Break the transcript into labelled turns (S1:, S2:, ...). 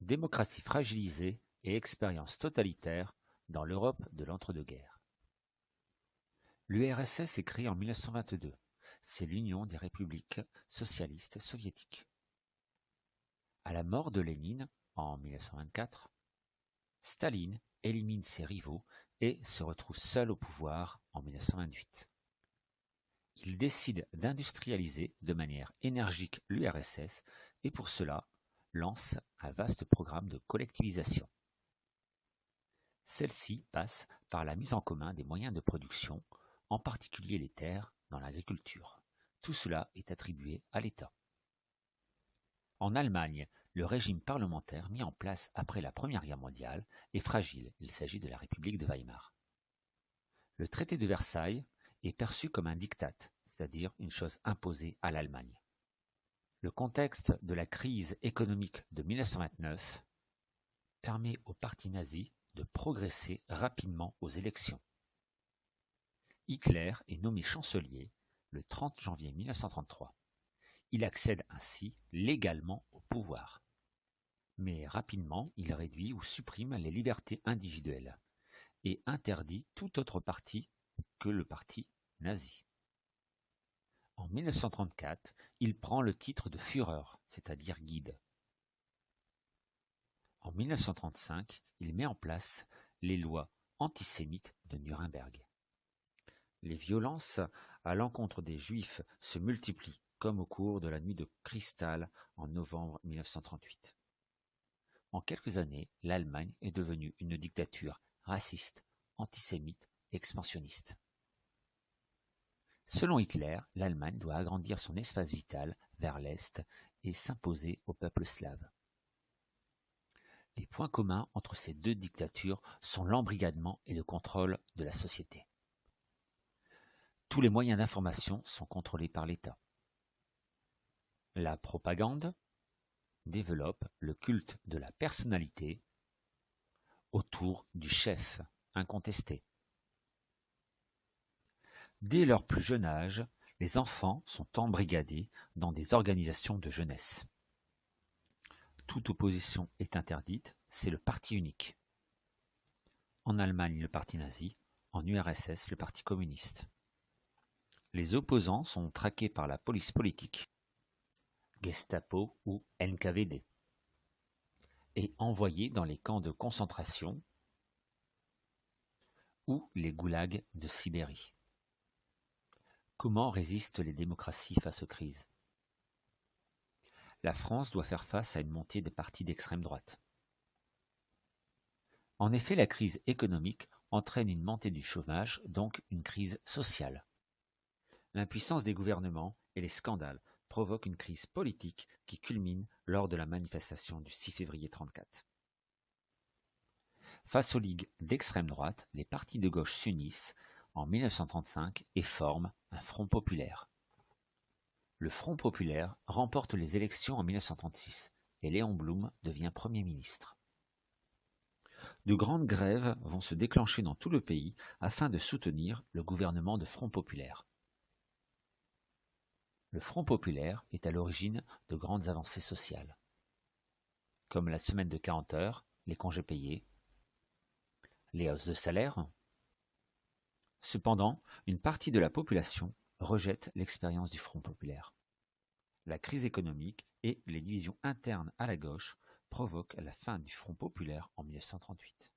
S1: Démocratie fragilisée et expérience totalitaire dans l'Europe de l'entre-deux-guerres. L'URSS est créée en 1922. C'est l'Union des républiques socialistes soviétiques. À la mort de Lénine en 1924, Staline élimine ses rivaux et se retrouve seul au pouvoir en 1928. Il décide d'industrialiser de manière énergique l'URSS et pour cela lance un vaste programme de collectivisation. Celle-ci passe par la mise en commun des moyens de production, en particulier les terres dans l'agriculture. Tout cela est attribué à l'État. En Allemagne, le régime parlementaire mis en place après la Première Guerre mondiale est fragile. Il s'agit de la République de Weimar. Le traité de Versailles est perçu comme un diktat, c'est-à-dire une chose imposée à l'Allemagne. Le contexte de la crise économique de 1929 permet au parti nazi de progresser rapidement aux élections. Hitler est nommé chancelier le 30 janvier 1933. Il accède ainsi légalement au pouvoir. Mais rapidement, il réduit ou supprime les libertés individuelles et interdit tout autre parti que le parti nazi. En 1934, il prend le titre de Führer, c'est-à-dire guide. En 1935, il met en place les lois antisémites de Nuremberg. Les violences à l'encontre des Juifs se multiplient, comme au cours de la nuit de cristal en novembre 1938. En quelques années, l'Allemagne est devenue une dictature raciste, antisémite et expansionniste. Selon Hitler, l'Allemagne doit agrandir son espace vital vers l'Est et s'imposer au peuple slave. Les points communs entre ces deux dictatures sont l'embrigadement et le contrôle de la société. Tous les moyens d'information sont contrôlés par l'État. La propagande développe le culte de la personnalité autour du chef incontesté. Dès leur plus jeune âge, les enfants sont embrigadés dans des organisations de jeunesse. Toute opposition est interdite, c'est le parti unique. En Allemagne, le parti nazi, en URSS, le parti communiste. Les opposants sont traqués par la police politique, Gestapo ou NKVD, et envoyés dans les camps de concentration ou les goulags de Sibérie. Comment résistent les démocraties face aux crises? La France doit faire face à une montée des partis d'extrême droite. En effet, la crise économique entraîne une montée du chômage, donc une crise sociale. L'impuissance des gouvernements et les scandales provoquent une crise politique qui culmine lors de la manifestation du 6 février 1934. Face aux ligues d'extrême droite, les partis de gauche s'unissent en 1935 et forment un Front populaire. Le Front populaire remporte les élections en 1936 et Léon Blum devient Premier ministre. De grandes grèves vont se déclencher dans tout le pays afin de soutenir le gouvernement de Front populaire. Le Front populaire est à l'origine de grandes avancées sociales, comme la semaine de 40 heures, les congés payés, les hausses de salaire. Cependant, une partie de la population rejette l'expérience du Front populaire. La crise économique et les divisions internes à la gauche provoquent la fin du Front populaire en 1938.